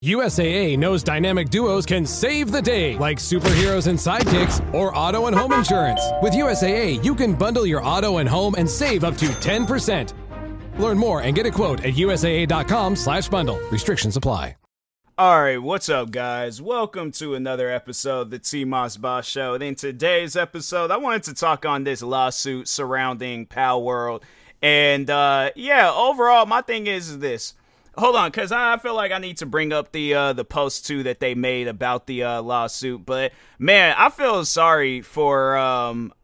USAA knows dynamic duos can save the day, like superheroes and sidekicks or auto and home insurance. With USAA, you can bundle your auto and home and save up to 10%. Learn more and get a quote at USAA.com/bundle. Restrictions apply. Alright, what's up guys? Welcome to another episode of the TMossBoss Show. And in today's episode, I wanted to talk on this lawsuit surrounding Palworld. And overall, my thing is this. Hold on, because I feel like I need to bring up the post too that they made about the lawsuit. But man, I feel sorry for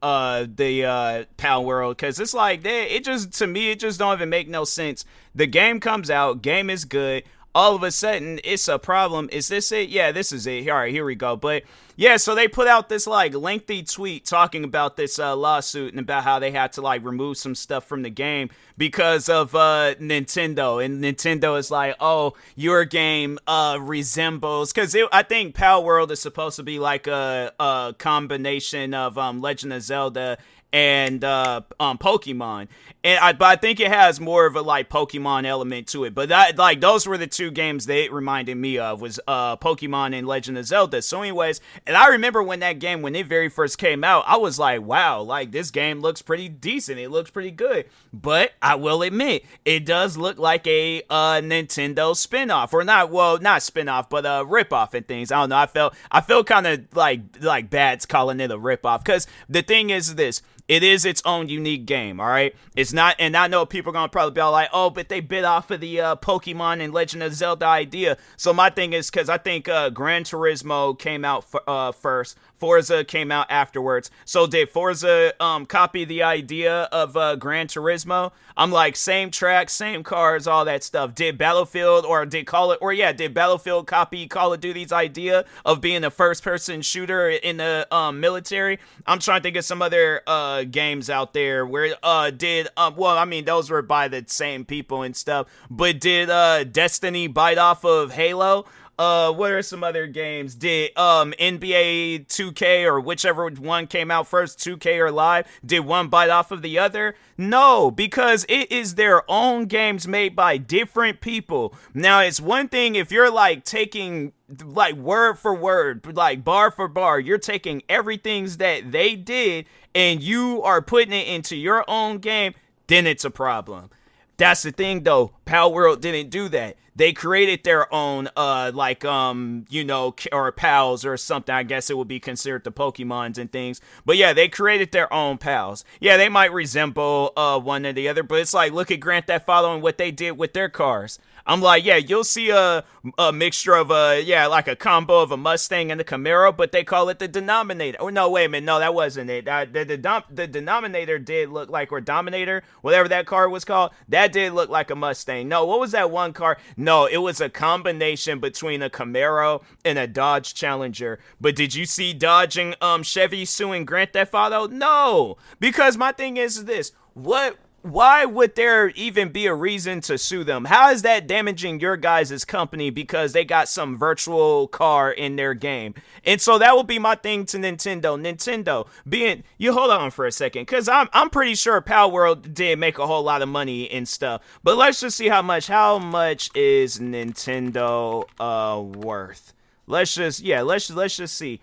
the Palworld, because it's like to me it just don't even make no sense. The game comes out, game is good. All of a sudden, it's a problem. Is this it? Yeah, this is it. All right, here we go. But yeah, so they put out this like lengthy tweet talking about this lawsuit and about how they had to like remove some stuff from the game because of Nintendo. And Nintendo is like, oh, your game resembles, because I think Palworld is supposed to be like a combination of Legend of Zelda and Pokemon, but I think it has more of a like Pokemon element to it. But those were the two games that it reminded me of, was Pokemon and Legend of Zelda. So anyways, and I remember when it very first came out, I was like, wow, like this game looks pretty decent, it looks pretty good. But I will admit, it does look like a Nintendo spinoff, or not spinoff, but a ripoff and things. I don't know. I felt kind of like bad calling it a ripoff, because the thing is this. It is its own unique game, all right? It's not, and I know people are going to probably be all like, oh, but they bit off of the Pokemon and Legend of Zelda idea. So my thing is, because I think Gran Turismo came out first, Forza came out afterwards. So did Forza copy the idea of Gran Turismo? I'm like, same track, same cars, all that stuff. Did Battlefield did Battlefield copy Call of Duty's idea of being a first-person shooter in the military? I'm trying to think of some other games out there where those were by the same people and stuff. But did Destiny bite off of Halo? What are some other games? Did NBA 2K, or whichever one came out first, 2K or Live, did one bite off of the other? No, because it is their own games made by different people. Now, it's one thing if you're like taking like word for word, like bar for bar, you're taking everything that they did and you are putting it into your own game, then it's a problem. That's the thing though, Palworld didn't do that. They created their own, or pals or something. I guess it would be considered the Pokemons and things. But yeah, they created their own pals. Yeah, they might resemble one or the other, but it's like, look at Grand Theft Auto and what they did with their cars. I'm like, yeah, you'll see a mixture of like a combo of a Mustang and a Camaro, but they call it the Denominator. Oh, no, wait a minute. No, that wasn't it. The Denominator did look like, or Dominator, whatever that car was called, that did look like a Mustang. No, what was that one car? No, it was a combination between a Camaro and a Dodge Challenger. But did you see Dodge and Chevy suing Grand Theft Auto? No, because my thing is this. Why would there even be a reason to sue them? How is that damaging your guys' company because they got some virtual car in their game? And so that would be my thing to Nintendo. Nintendo hold on for a second, because I'm pretty sure Palworld did make a whole lot of money and stuff. But let's just see how much is Nintendo worth? Let's just see.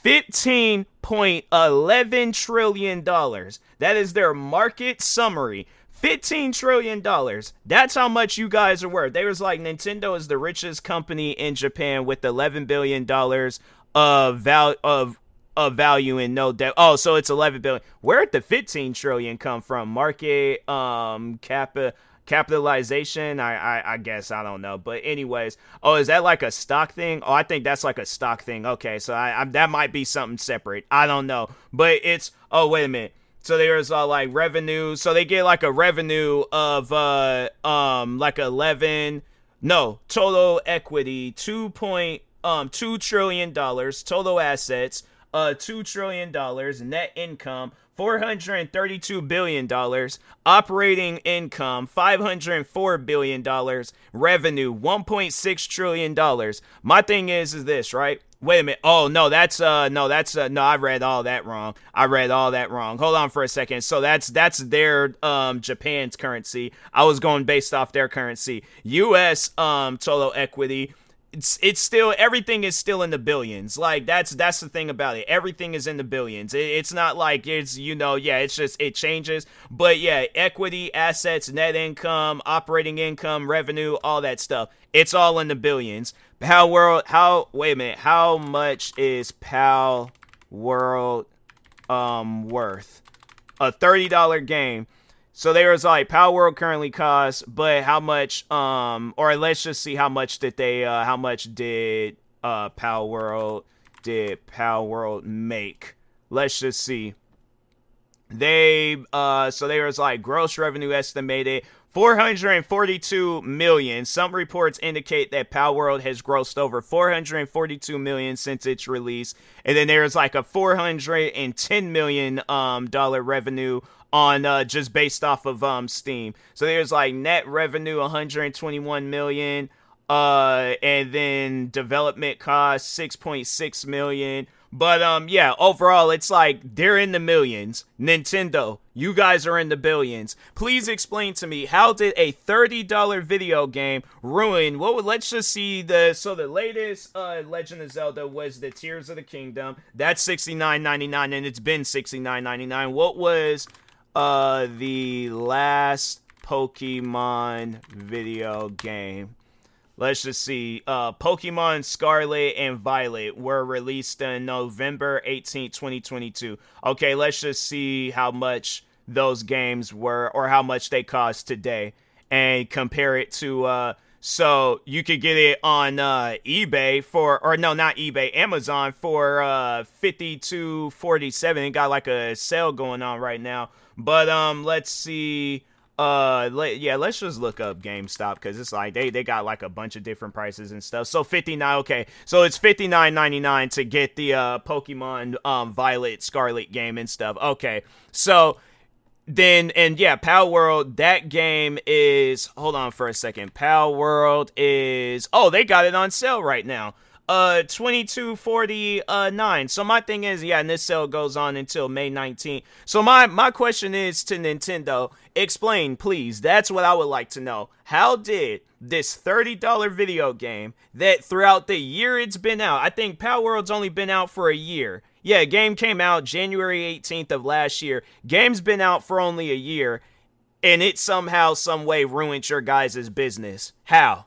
$15.11 trillion. That is their market summary. $15 trillion. That's how much you guys are worth. They was like, Nintendo is the richest company in Japan with $11 billion of value and no debt. Oh, so it's 11 billion. Where'd the 15 trillion come from? Market capitalization, I guess, I don't know. But anyways, is that like a stock thing? I think that's like a stock thing. Okay, so that might be something separate. I don't know. But it's, wait a minute. So there's like revenue. So they get like a revenue of like 11. No, total equity $2 trillion. Total assets $2 trillion. Net income $432 billion, operating income $504 billion, revenue $1.6 trillion. My thing is this, right? Wait a minute. Oh, no, no, I read all that wrong. Hold on for a second. So that's their Japan's currency. I was going based off their currency. US total equity it's still, everything is still in the billions. Like that's the thing about it. Everything is in the billions. It's not like it's, yeah, it's just, it changes. But yeah, equity, assets, net income, operating income, revenue, all that stuff. It's all in the billions. Wait a minute, how much is Palworld worth? A $30 game. So there was like Palworld currently costs, but how much or let's just see how much did Palworld make. Let's just see. So there was like gross revenue estimated 442 million. Some reports indicate that Palworld has grossed over 442 million since its release. And then there's like a $410 million dollar revenue on just based off of Steam. So there's like net revenue 121 million, and then development costs 6.6 million. But yeah, overall it's like they're in the millions. Nintendo, you guys are in the billions. Please explain to me, how did a $30 video game ruin let's just see the latest Legend of Zelda was the Tears of the Kingdom. That's $69.99 and it's been $69.99. What was the last Pokemon video game? Let's just see. Pokemon Scarlet and Violet were released on November 18, 2022. Okay, let's just see how much those games were, or how much they cost today, and compare it to so you could get it on eBay for, or no, not eBay, Amazon for $52.47. It got like a sale going on right now. But let's see. Let's just look up GameStop, because it's like they got like a bunch of different prices and stuff. So 59, okay, so it's $59.99 to get the Pokemon Violet Scarlet game and stuff. Okay, so then, and yeah, Palworld, that game is, hold on for a second, Palworld is, oh, they got it on sale right now. $22.49. So my thing is, yeah, and this sale goes on until May 19th. So my question is to Nintendo, explain, please. That's what I would like to know. How did this $30 video game that throughout the year it's been out, I think Palworld's only been out for a year. Yeah, game came out January 18th of last year. Game's been out for only a year, and it somehow, some way ruined your guys' business. How?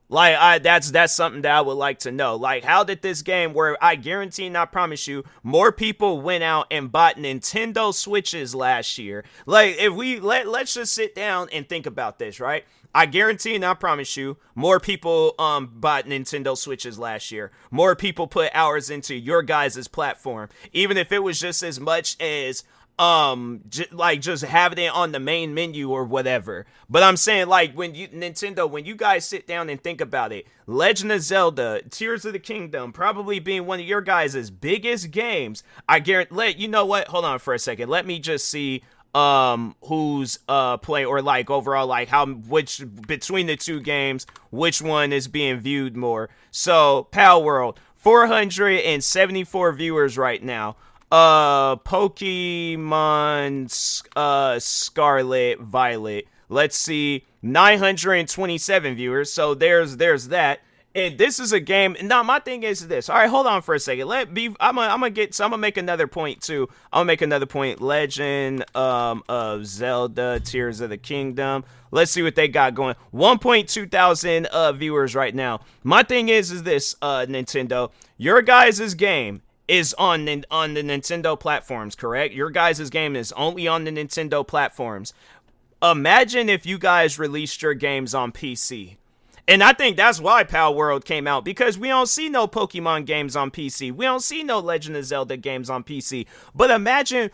Like, that's something that I would like to know. Like, how did this game, where I guarantee and I promise you, more people went out and bought Nintendo Switches last year. Like, if we, let's just sit down and think about this, right? I guarantee and I promise you, more people bought Nintendo Switches last year. More people put hours into your guys' platform. Even if it was just as much as just having it on the main menu or whatever. But I'm saying, like, Nintendo, when you guys sit down and think about it, Legend of Zelda, Tears of the Kingdom, probably being one of your guys' biggest games, I guarantee, you know what, hold on for a second, let me just see who's play, or like overall, like which between the two games, which one is being viewed more. So Palworld, 474 viewers right now. Pokemon Scarlet Violet, let's see, 927 viewers. So there's that. And this is a game. Now my thing is this. All right, hold on for a second. I'm gonna make another point too. I'll make another point. Legend of Zelda Tears of the Kingdom. Let's see what they got going. 1.2 thousand viewers right now. My thing is this, Nintendo, your guys' game is on the Nintendo platforms, correct? Your guys' game is only on the Nintendo platforms. Imagine if you guys released your games on PC. And I think that's why Palworld came out, because we don't see no Pokemon games on PC. We don't see no Legend of Zelda games on PC. But imagine,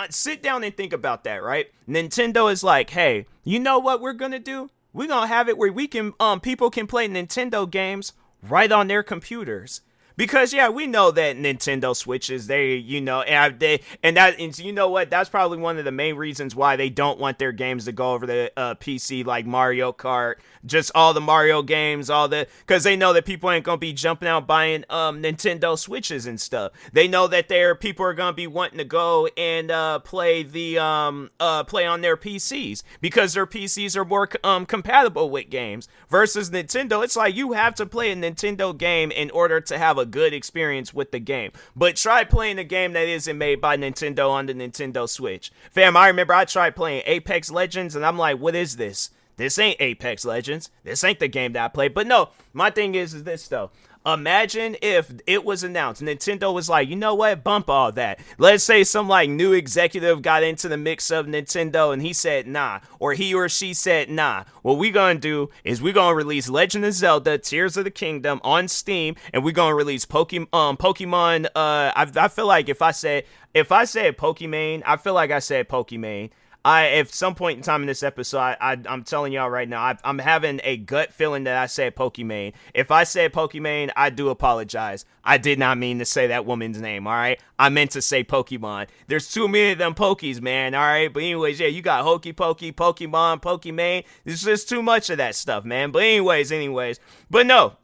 sit down and think about that, right? Nintendo is like, hey, you know what we're gonna do? We're gonna have it where we can, people can play Nintendo games right on their computers. Because yeah, we know that Nintendo Switches, they, you know, and you know what? That's probably one of the main reasons why they don't want their games to go over the PC, like Mario Kart, just all the Mario games, because they know that people ain't gonna be jumping out buying Nintendo Switches and stuff. They know that people are gonna be wanting to go and play on their PCs because their PCs are more compatible with games. Versus Nintendo, it's like you have to play a Nintendo game in order to have a good experience with the game. But try playing a game that isn't made by Nintendo on the Nintendo Switch. Fam, I remember I tried playing Apex Legends and I'm like, what is this? This ain't Apex Legends. This ain't the game that I played. But no, my thing is this though. Imagine if it was announced, Nintendo was like, you know what, bump all that. Let's say some like new executive got into the mix of Nintendo and he said nah, or he or she said nah. What we gonna do is we gonna release Legend of Zelda Tears of the Kingdom on Steam, and we gonna release Pokemon. I feel like if I said Pokemon, I feel like I said Pokemon. If some point in time in this episode, I'm telling y'all right now, I'm having a gut feeling that I said Pokemon. If I said Pokemon, I do apologize. I did not mean to say that woman's name, all right? I meant to say Pokemon. There's too many of them Pokies, man, all right? But anyways, yeah, you got Hokey Pokey, Pokemon, Pokemon. There's just too much of that stuff, man. But anyways. But no.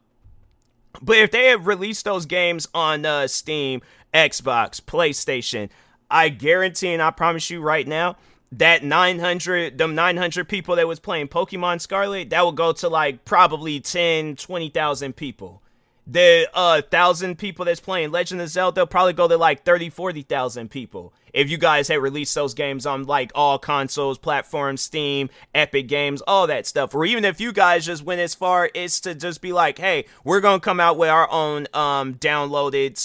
But if they had released those games on Steam, Xbox, PlayStation, I guarantee and I promise you right now, that 900 people that was playing Pokemon Scarlet, that would go to like probably 20,000 people. The 1,000 people that's playing Legend of Zelda probably go to like 40,000 people. If you guys had released those games on like all consoles, platforms, Steam, Epic Games, all that stuff. Or even if you guys just went as far as to just be like, hey, we're going to come out with our own downloaded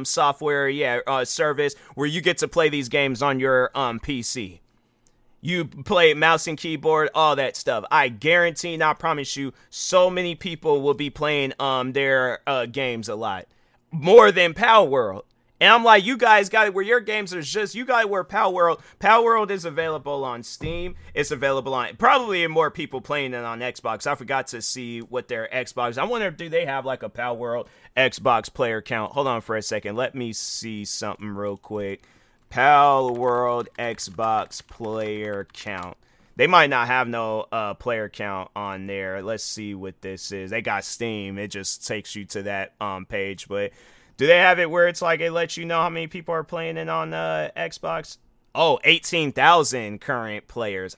software, service where you get to play these games on your PC. You play mouse and keyboard, all that stuff. I guarantee and I promise you, so many people will be playing their games a lot. More than Palworld. And I'm like, you guys got it where your games are just, you got it where Palworld is available on Steam. It's available on, probably more people playing it on Xbox. I forgot to see what their Xbox, I wonder, do they have like a Palworld Xbox player count? Hold on for a second. Let me see something real quick. Palworld Xbox player count. They might not have no player count on there. Let's see what this is. They got Steam. It just takes you to that page. But do they have it where it's like it lets you know how many people are playing it on Xbox? Oh, 18,000 current players.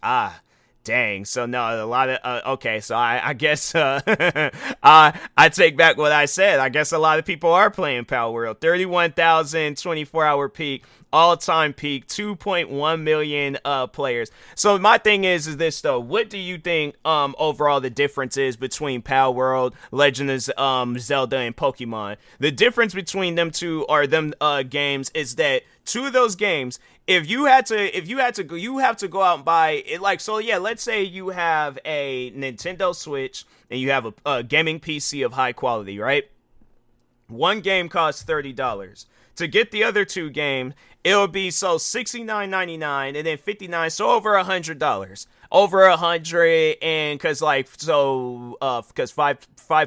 Dang. So no, a lot of okay. So I guess I take back what I said. I guess a lot of people are playing Palworld. 31,000 24-hour peak, all-time peak, 2.1 million players. So my thing is this though. What do you think overall the difference is between Palworld, Legend of Zelda, and Pokemon? The difference between them two are them games is that two of those games, you have to go out and buy it. Like, so yeah, let's say you have a Nintendo Switch and you have a gaming PC of high quality, right? One game costs $30. To get the other two games, it would be $69.99 and then $59, so over $100. Over $100, and because five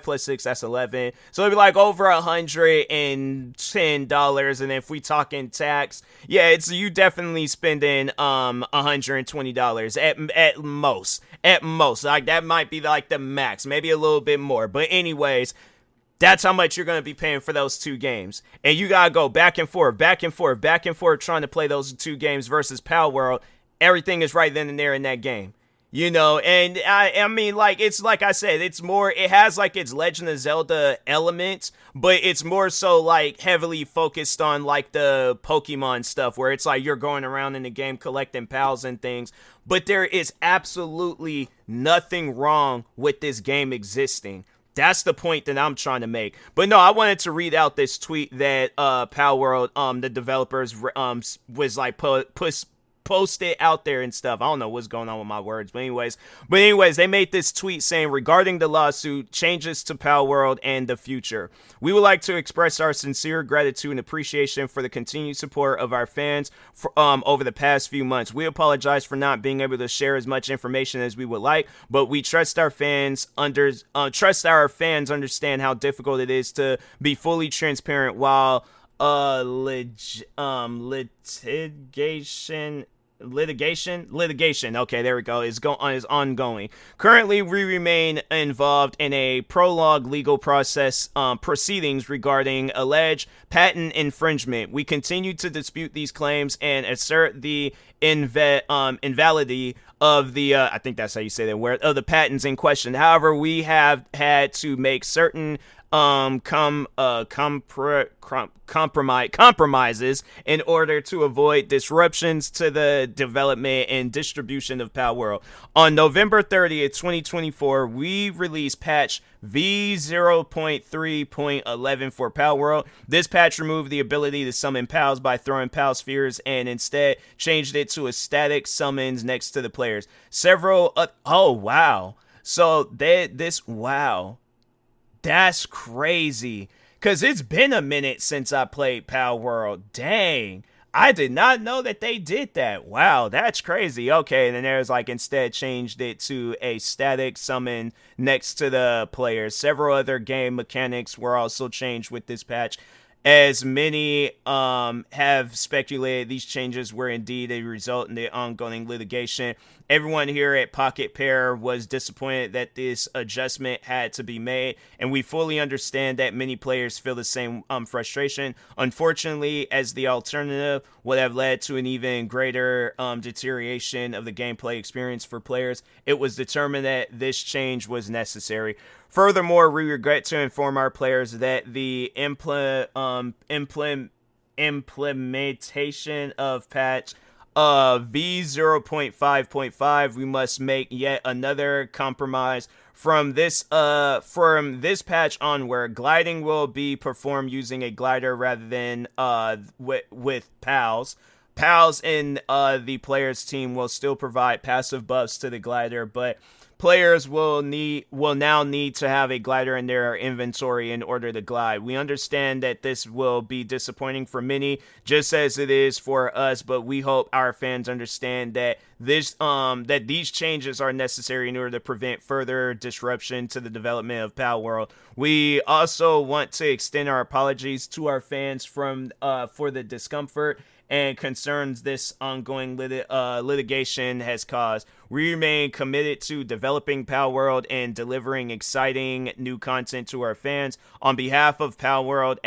plus 6, that's 11. So it'd be like over $110, and if we talking tax, yeah, it's you definitely spending $120 at most. Like that might be like the max, maybe a little bit more. But anyways, that's how much you're going to be paying for those two games. And you got to go back and forth trying to play those two games versus Palworld. Everything is right then and there in that game. You know, and I mean, like, it's like I said, it's more, it has like its Legend of Zelda elements, but it's more so like heavily focused on like the Pokemon stuff where it's like you're going around in the game collecting pals and things. But there is absolutely nothing wrong with this game existing. That's the point that I'm trying to make. But no, I wanted to read out this tweet that Palworld, the developers, was like post it out there and stuff. I don't know what's going on with my words, but anyways, they made this tweet saying, regarding the lawsuit, changes to Palworld and the future, we would like to express our sincere gratitude and appreciation for the continued support of our fans over the past few months. We apologize for not being able to share as much information as we would like, but we trust our fans understand how difficult it is to be fully transparent while litigation, okay, there we go, is ongoing. Currently, we remain involved in a prologue legal process proceedings regarding alleged patent infringement. We continue to dispute these claims and assert the invalidity of the I think that's how you say that word, of the patents in question. However, we have had to make certain compromises in order to avoid disruptions to the development and distribution of Palworld. On November 30th, 2024, we released patch V0.3.11 for Palworld. This patch removed the ability to summon pals by throwing pal spheres and instead changed it to a static summons next to the players. Wow. That's crazy, because it's been a minute since I played Palworld. Dang, I did not know that they did that. Wow, that's crazy. Okay, and then there's instead changed it to a static summon next to the players. Several other game mechanics were also changed with this patch. As many have speculated, these changes were indeed a result in the ongoing litigation. Everyone here at Pocket Pair was disappointed that this adjustment had to be made, and we fully understand that many players feel the same frustration. Unfortunately, as the alternative would have led to an even greater deterioration of the gameplay experience for players, it was determined that this change was necessary. Furthermore, we regret to inform our players that the implementation of patch V0.5.5, we must make yet another compromise. From this patch onward, gliding will be performed using a glider rather than with pals. Pals in the player's team will still provide passive buffs to the glider, but players will now need to have a glider in their inventory in order to glide. We understand that this will be disappointing for many, just as it is for us, but we hope our fans understand that these changes are necessary in order to prevent further disruption to the development of Palworld. We also want to extend our apologies to our fans for the discomfort and concerns this ongoing litigation has caused. We remain committed to developing Palworld and delivering exciting new content to our fans. On behalf of Palworld,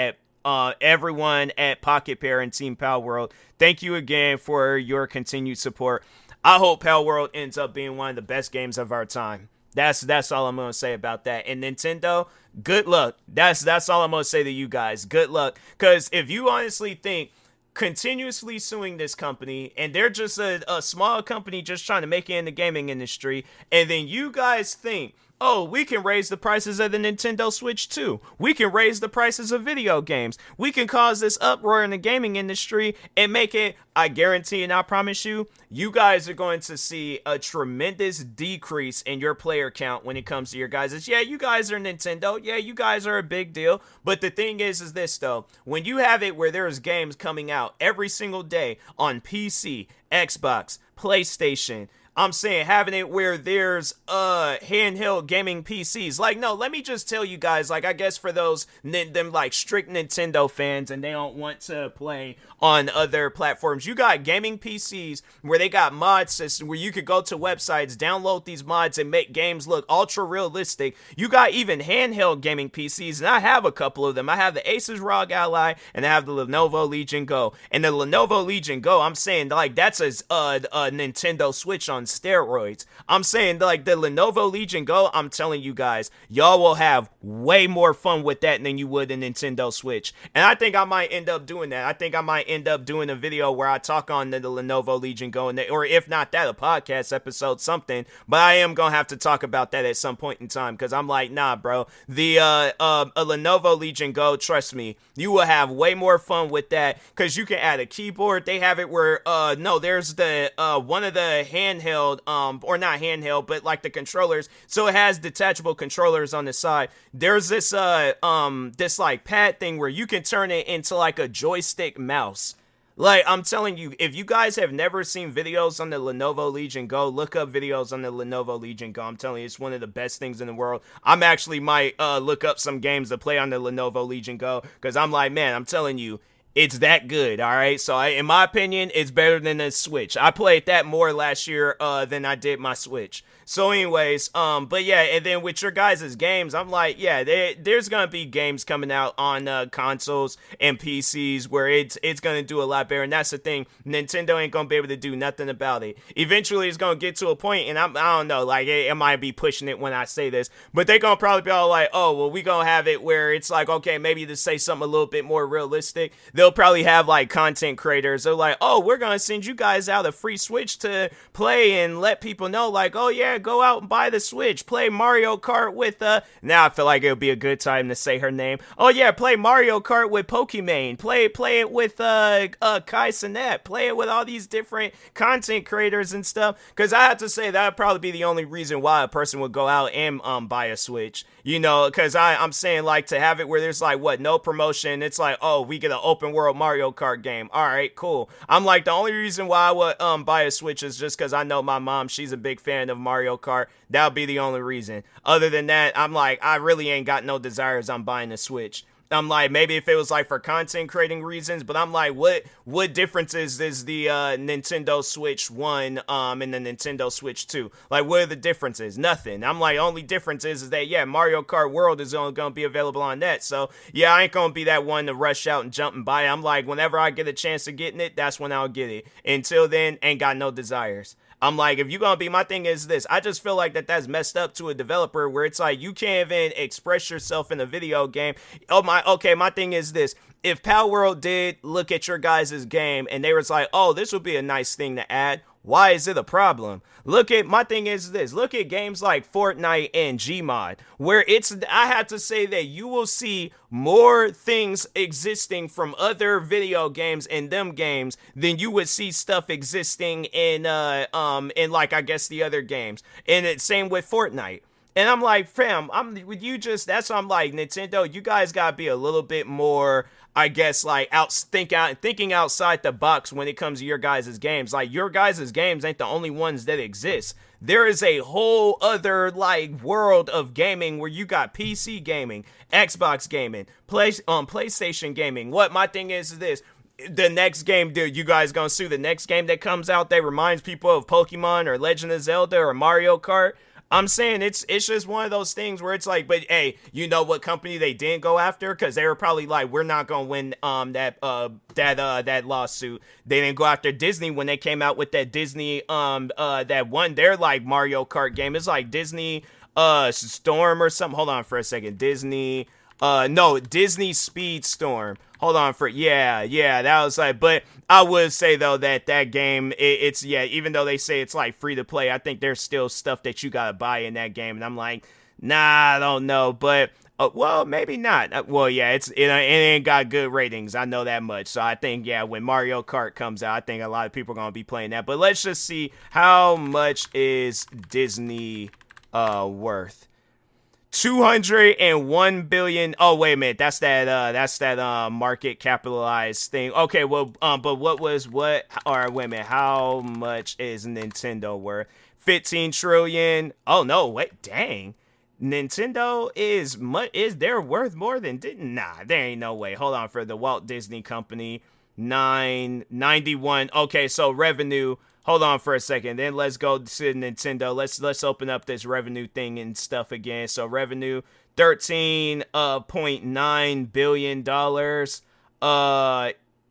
everyone at Pocket Pair and Team Palworld, thank you again for your continued support. I hope Palworld ends up being one of the best games of our time. That's all I'm gonna say about that. And Nintendo, good luck. That's all I'm gonna say to you guys. Good luck, because if you honestly think continuously suing this company, and they're just a small company just trying to make it in the gaming industry, and then you guys think, oh, we can raise the prices of the Nintendo Switch too. We can raise the prices of video games. We can cause this uproar in the gaming industry and make it, I guarantee and I promise you, you guys are going to see a tremendous decrease in your player count when it comes to your guys'. Yeah, you guys are Nintendo. Yeah, you guys are a big deal. But the thing is this though, when you have it where there's games coming out every single day on PC, Xbox, PlayStation, I'm saying having it where there's handheld gaming PCs. No, let me just tell you guys, I guess for those them strict Nintendo fans and they don't want to play on other platforms, you got gaming PCs where they got mod systems where you could go to websites, download these mods and make games look ultra realistic. You got even handheld gaming PCs, and I have a couple of them. I have the Asus ROG Ally and I have the Lenovo Legion Go. And the Lenovo Legion Go, I'm saying that's a Nintendo Switch on on steroids. I'm saying like the Lenovo Legion Go, I'm telling you guys, y'all will have way more fun with that than you would a Nintendo Switch. And I think I might end up doing that. I think I might end up doing a video where I talk on the Lenovo Legion Go, or if not that, a podcast episode, something. But I am gonna have to talk about that at some point in time, because I'm like, nah, bro, the a Lenovo Legion Go, trust me, you will have way more fun with that, because you can add a keyboard. They have it where no, there's the one of the handheld or not handheld, but like the controllers, so it has detachable controllers on the side. There's this this like pad thing where you can turn it into like a joystick mouse. Like, I'm telling you, if you guys have never seen videos on the Lenovo Legion Go, look up videos on the Lenovo Legion Go. I'm telling you, it's one of the best things in the world. I'm actually might look up some games to play on the Lenovo Legion Go, because I'm like, man, I'm telling you, it's that good, all right? So, in my opinion, it's better than the Switch. I played that more last year than I did my Switch. So, anyways, but yeah, and then with your guys' games, I'm like, yeah, there's gonna be games coming out on consoles and PCs where it's gonna do a lot better, and that's the thing. Nintendo ain't gonna be able to do nothing about it. Eventually, it's gonna get to a point, and I don't know, like, it might be pushing it when I say this, but they gonna probably be all like, oh, well, we gonna have it where it's like, okay, maybe to say something a little bit more realistic, they'll probably have like content creators. They're like, oh, we're gonna send you guys out a free Switch to play and let people know, like, oh yeah, go out and buy the Switch, play Mario Kart with now I feel like it would be a good time to say her name. Oh yeah, play Mario Kart with Pokimane, play it with Kai Cenat, play it with all these different content creators and stuff. Because I have to say that would probably be the only reason why a person would go out and buy a Switch, you know, because I'm saying, like, to have it where there's like, what, no promotion, it's like, oh, we get an open world Mario Kart game, all right, cool. I'm like, the only reason why I would buy a Switch is just because I know my mom, she's a big fan of Mario Kart. That would be the only reason. Other than that, I'm like, I really ain't got no desires on buying a Switch. I'm like, maybe if it was like for content creating reasons, but I'm like, what differences is the Nintendo Switch 1 and the Nintendo Switch 2? Like, what are the differences? Nothing. I'm like, only difference is that, yeah, Mario Kart World is only going to be available on that. So, yeah, I ain't going to be that one to rush out and jump and buy it. I'm like, whenever I get a chance of getting it, that's when I'll get it. Until then, ain't got no desires. I'm like, if you're going to be, my thing is this, I just feel like that's messed up to a developer where it's like, you can't even express yourself in a video game. Okay, my thing is this, if Palworld did look at your guys' game and they was like, oh, this would be a nice thing to add, why is it a problem? My thing is this, look at games like Fortnite and Gmod, where I have to say that you will see more things existing from other video games in them games than you would see stuff existing in like, I guess, the other games. And it's same with Fortnite. And I'm like, fam, that's why I'm like, Nintendo, you guys gotta be a little bit more, I guess, like, thinking outside the box when it comes to your guys' games. Like, your guys' games ain't the only ones that exist. There is a whole other, like, world of gaming where you got PC gaming, Xbox gaming, PlayStation gaming. My thing is this. The next game, dude, you guys gonna sue the next game that comes out that reminds people of Pokemon or Legend of Zelda or Mario Kart? I'm saying it's just one of those things where it's like, but hey, you know what company they didn't go after? Because they were probably like, we're not gonna win that lawsuit. They didn't go after Disney when they came out with that Disney that one, their like Mario Kart game. It's like Disney Storm or something. Hold on for a second. Disney Speed Storm. Hold on that was like, but I would say though that game, it's even though they say it's like free to play, I think there's still stuff that you gotta buy in that game, and I'm like, nah, I don't know, but well, maybe not. Well, yeah, it ain't got good ratings, I know that much. So I think, yeah, when Mario Kart comes out, I think a lot of people are gonna be playing that. But let's just see, how much is Disney worth? 201 billion. Oh, wait a minute. That's that market capitalized thing. Okay, well, but wait a minute. How much is Nintendo worth? 15 trillion. Oh no, wait, dang. Nintendo is they're worth more than nah, there ain't no way. Hold on, for the Walt Disney Company, 991. Okay, so revenue. Hold on for a second. Then let's go to Nintendo. Let's open up this revenue thing and stuff again. So revenue, $13.9 billion.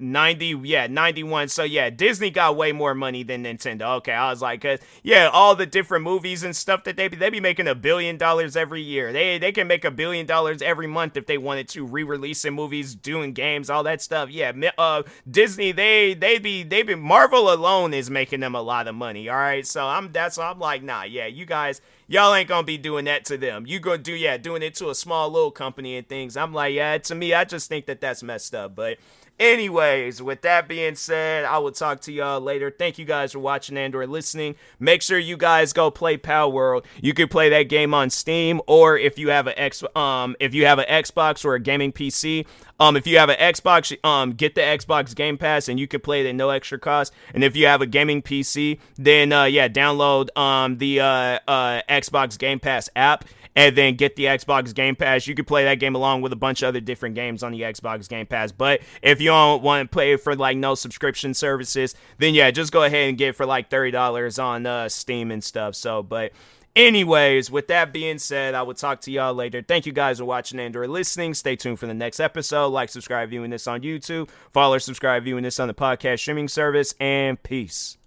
91. So yeah, Disney got way more money than Nintendo. Okay, I was like, yeah, all the different movies and stuff that they be making $1 billion every year. They can make $1 billion every month if they wanted to, re-releasing movies, doing games, all that stuff. Yeah, Disney, they be Marvel alone is making them a lot of money. All right, so I'm like, nah, yeah, you guys. Y'all ain't gonna be doing that to them. You gonna doing it to a small little company and things. I'm like, yeah, to me, I just think that that's messed up. But anyways, with that being said, I will talk to y'all later. Thank you guys for watching and or listening. Make sure you guys go play Palworld. You can play that game on Steam, or if you have an Xbox or a gaming PC. If you have an Xbox, get the Xbox Game Pass and you can play it at no extra cost. And if you have a gaming PC, then download the Xbox Game Pass app and then get the Xbox Game Pass. You can play that game along with a bunch of other different games on the Xbox Game Pass. But if you don't want to play it for like no subscription services, then yeah, just go ahead and get it for like $30 on Steam and stuff. So, but anyways, with that being said, I will talk to y'all later. Thank you guys for watching and or listening. Stay tuned for the next episode. Like, subscribe, viewing this on YouTube. Follow or subscribe, viewing this on the podcast streaming service. And peace.